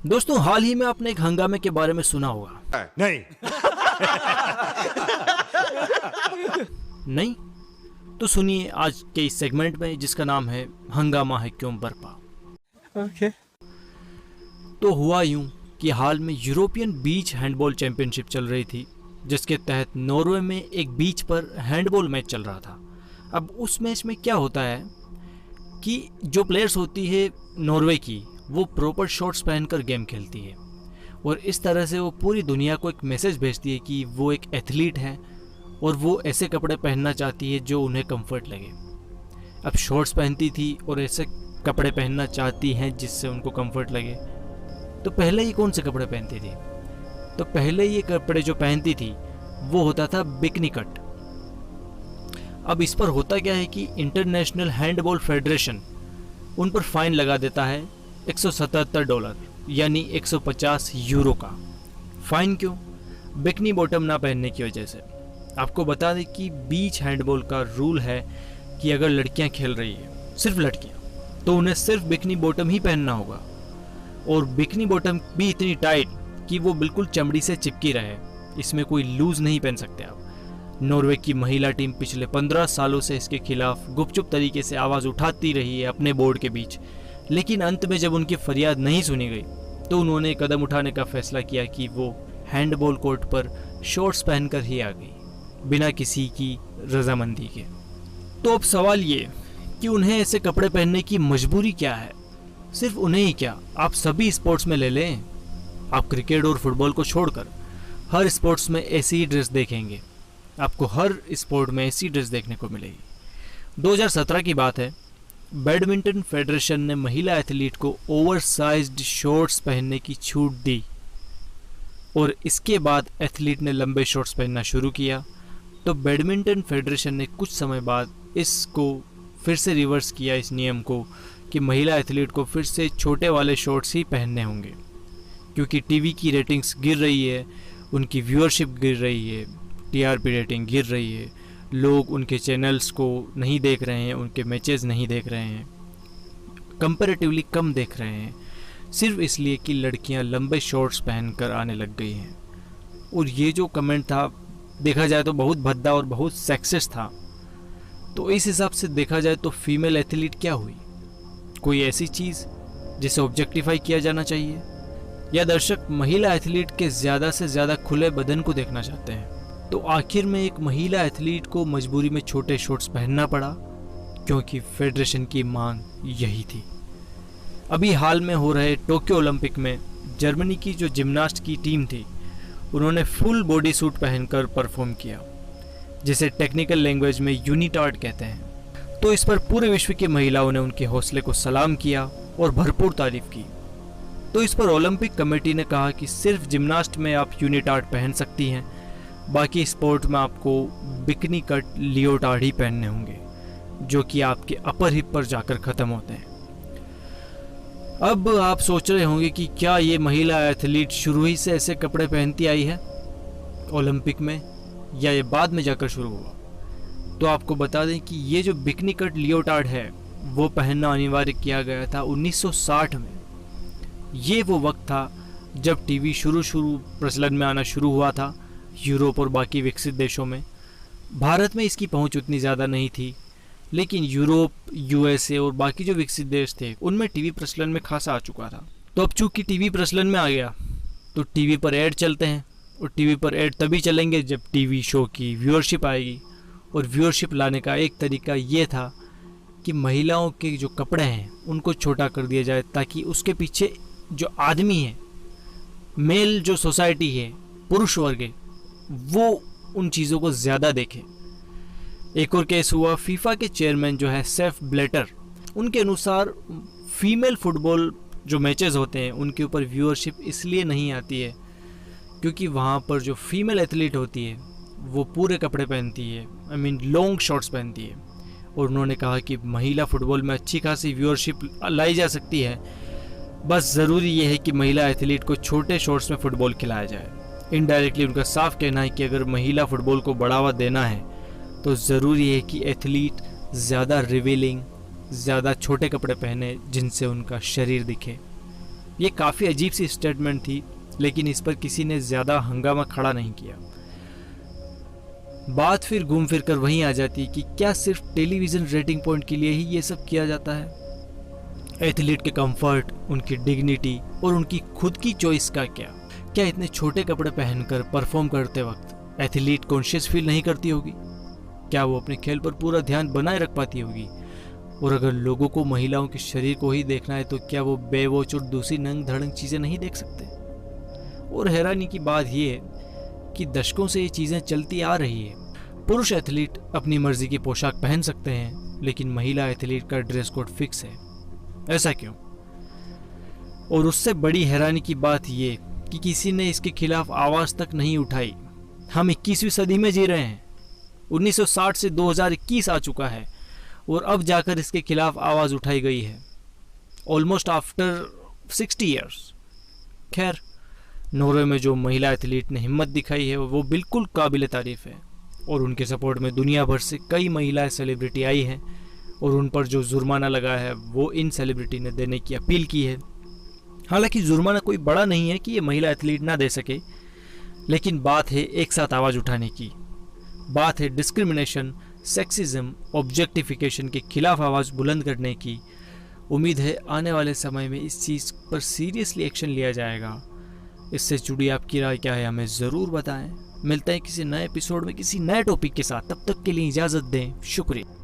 दोस्तों, हाल ही में आपने एक हंगामे के बारे में सुना होगा। नहीं। नहीं? तो सुनिए आज के इस सेगमेंट में, जिसका नाम है हंगामा है क्यों बरपा। ओके। तो हुआ यूं कि हाल में यूरोपियन बीच हैंडबॉल चैंपियनशिप चल रही थी, जिसके तहत नॉर्वे में एक बीच पर हैंडबॉल मैच चल रहा था। अब उस मैच में क्या होता है कि जो प्लेयर्स होती है नॉर्वे की, वो प्रॉपर शॉर्ट्स पहनकर गेम खेलती है और इस तरह से वो पूरी दुनिया को एक मैसेज भेजती है कि वो एक एथलीट है और वो ऐसे कपड़े पहनना चाहती है जो उन्हें कंफर्ट लगे। अब शॉर्ट्स पहनती थी और ऐसे कपड़े पहनना चाहती हैं जिससे उनको कंफर्ट लगे। तो पहले ये कौन से कपड़े पहनती थी? तो पहले ये कपड़े जो पहनती थी वो होता था बिकनी कट। अब इस पर होता क्या है कि इंटरनेशनल हैंडबॉल फेडरेशन उन पर फाइन लगा देता है $177 यानी 150 यूरो का। फाइन क्यों? बिकनी बॉटम ना पहनने की वजह से। आपको बता दें कि बीच हैंडबॉल का रूल है कि अगर लड़कियां खेल रही है, सिर्फ लड़कियां, तो उन्हें सिर्फ बिकनी बॉटम ही पहनना होगा और बिकनी बॉटम भी इतनी टाइट कि वो बिल्कुल चमड़ी से चिपकी रहे। इसमें कोई लूज नहीं पहन सकते आप। नॉर्वे की महिला टीम पिछले 15 सालों से इसके खिलाफ गुपचुप तरीके से आवाज़ उठाती रही है अपने बोर्ड के बीच, लेकिन अंत में जब उनकी फरियाद नहीं सुनी गई तो उन्होंने कदम उठाने का फैसला किया कि वो हैंडबॉल कोर्ट पर शॉर्ट्स पहनकर ही आ गई, बिना किसी की रजामंदी के। तो अब सवाल ये कि उन्हें ऐसे कपड़े पहनने की मजबूरी क्या है? सिर्फ उन्हें ही क्या, आप सभी स्पोर्ट्स में ले लें। आप क्रिकेट और फुटबॉल को छोड़कर हर स्पोर्ट्स में ऐसी ही ड्रेस देखेंगे। आपको हर स्पोर्ट में ऐसी ड्रेस देखने को मिलेगी। 2017 की बात है, बैडमिंटन फेडरेशन ने महिला एथलीट को ओवरसाइज्ड शॉर्ट्स पहनने की छूट दी और इसके बाद एथलीट ने लंबे शॉर्ट्स पहनना शुरू किया। तो बैडमिंटन फेडरेशन ने कुछ समय बाद इसको फिर से रिवर्स किया, इस नियम को, कि महिला एथलीट को फिर से छोटे वाले शॉर्ट्स ही पहनने होंगे, क्योंकि टीवी की रेटिंग्स गिर रही है, उनकी व्यूअरशिप गिर रही है, टीआरपी रेटिंग गिर रही है, लोग उनके चैनल्स को नहीं देख रहे हैं, उनके मैचेस नहीं देख रहे हैं, कंपैरेटिवली कम देख रहे हैं, सिर्फ इसलिए कि लड़कियां लंबे शॉर्ट्स पहनकर आने लग गई हैं। और ये जो कमेंट था, देखा जाए तो बहुत भद्दा और बहुत सेक्सिस्ट था। तो इस हिसाब से देखा जाए तो फीमेल एथलीट क्या हुई? कोई ऐसी चीज़ जिसे ऑब्जेक्टिफाई किया जाना चाहिए? या दर्शक महिला एथलीट के ज़्यादा से ज़्यादा खुले बदन को देखना चाहते हैं? तो आखिर में एक महिला एथलीट को मजबूरी में छोटे शॉर्ट्स पहनना पड़ा क्योंकि फेडरेशन की मांग यही थी। अभी हाल में हो रहे टोक्यो ओलंपिक में जर्मनी की जो जिम्नास्ट की टीम थी, उन्होंने फुल बॉडी सूट पहनकर परफॉर्म किया, जिसे टेक्निकल लैंग्वेज में यूनिटार्ड कहते हैं। तो इस पर पूरे विश्व की महिलाओं ने उनके हौसले को सलाम किया और भरपूर तारीफ की। तो इस पर ओलंपिक कमेटी ने कहा कि सिर्फ जिम्नास्ट में आप यूनिटार्ड पहन सकती हैं, बाकी स्पोर्ट में आपको बिकनी कट लियोटार्ड ही पहनने होंगे, जो कि आपके अपर हिप पर जाकर ख़त्म होते हैं। अब आप सोच रहे होंगे कि क्या ये महिला एथलीट शुरू ही से ऐसे कपड़े पहनती आई है ओलंपिक में, या ये बाद में जाकर शुरू हुआ? तो आपको बता दें कि ये जो बिकनी कट लियोटार्ड है वो पहनना अनिवार्य किया गया था 1960 में। ये वो वक्त था जब टीवी शुरू प्रचलन में आना शुरू हुआ था यूरोप और बाकी विकसित देशों में। भारत में इसकी पहुंच उतनी ज़्यादा नहीं थी, लेकिन यूरोप, यूएसए और बाकी जो विकसित देश थे उनमें टीवी प्रचलन में खासा आ चुका था। तो अब चूंकि टीवी प्रचलन में आ गया तो टीवी पर ऐड चलते हैं, और टीवी पर ऐड तभी चलेंगे जब टीवी शो की व्यूअरशिप आएगी। और व्यूअरशिप लाने का एक तरीका ये था कि महिलाओं के जो कपड़े हैं उनको छोटा कर दिया जाए, ताकि उसके पीछे जो आदमी है, मेल जो सोसाइटी है, पुरुष वर्ग है, वो उन चीज़ों को ज़्यादा देखे। एक और केस हुआ, फीफा के चेयरमैन जो है सेफ ब्लेटर, उनके अनुसार फीमेल फुटबॉल जो मैचेस होते हैं उनके ऊपर व्यूअरशिप इसलिए नहीं आती है क्योंकि वहाँ पर जो फीमेल एथलीट होती है वो पूरे कपड़े पहनती है, आई मीन लॉन्ग शॉर्ट्स पहनती है। और उन्होंने कहा कि महिला फुटबॉल में अच्छी खासी व्यूअरशिप लाई जा सकती है, बस ज़रूरी ये है कि महिला एथलीट को छोटे शॉर्ट्स में फ़ुटबॉल खिलाया जाए। इनडायरेक्टली उनका साफ कहना है कि अगर महिला फुटबॉल को बढ़ावा देना है तो ज़रूरी है कि एथलीट ज़्यादा रिवीलिंग, ज़्यादा छोटे कपड़े पहने जिनसे उनका शरीर दिखे। ये काफ़ी अजीब सी स्टेटमेंट थी, लेकिन इस पर किसी ने ज़्यादा हंगामा खड़ा नहीं किया। बात फिर घूम फिर कर वहीं आ जाती कि क्या सिर्फ टेलीविज़न रेटिंग पॉइंट के लिए ही ये सब किया जाता है? एथलीट के कंफर्ट, उनकी डिग्निटी और उनकी खुद की चॉइस का क्या? क्या इतने छोटे कपड़े पहनकर परफॉर्म करते वक्त एथलीट कॉन्शियस फील नहीं करती होगी? क्या वो अपने खेल पर पूरा ध्यान बनाए रख पाती होगी? और अगर लोगों को महिलाओं के शरीर को ही देखना है तो क्या वो बेवोच और दूसरी नंग धड़ंग चीज़ें नहीं देख सकते? और हैरानी की बात यह है कि दशकों से ये चीज़ें चलती आ रही है। पुरुष एथलीट अपनी मर्जी की पोशाक पहन सकते हैं, लेकिन महिला एथलीट का ड्रेस कोड फिक्स है। ऐसा क्यों? और उससे बड़ी हैरानी की बात यह कि किसी ने इसके खिलाफ आवाज़ तक नहीं उठाई। हम 21वीं सदी में जी रहे हैं, 1960 से 2021 आ चुका है और अब जाकर इसके खिलाफ आवाज़ उठाई गई है, ऑलमोस्ट आफ्टर 60 ईयर्स। खैर, नॉर्वे में जो महिला एथलीट ने हिम्मत दिखाई है वो बिल्कुल काबिल तारीफ़ है और उनके सपोर्ट में दुनिया भर से कई महिला सेलिब्रिटी आई हैं और उन पर जो जुर्माना लगा है वो इन सेलिब्रिटी ने देने की अपील की है। हालांकि जुर्माना कोई बड़ा नहीं है कि ये महिला एथलीट ना दे सके, लेकिन बात है एक साथ आवाज़ उठाने की। बात है डिस्क्रिमिनेशन, सेक्सिज्म, ऑब्जेक्टिफिकेशन के खिलाफ आवाज़ बुलंद करने की। उम्मीद है आने वाले समय में इस चीज़ पर सीरियसली एक्शन लिया जाएगा। इससे जुड़ी आपकी राय क्या है हमें ज़रूर बताएं। मिलते हैं किसी नए एपिसोड में किसी नए टॉपिक के साथ, तब तक के लिए इजाज़त दें। शुक्रिया।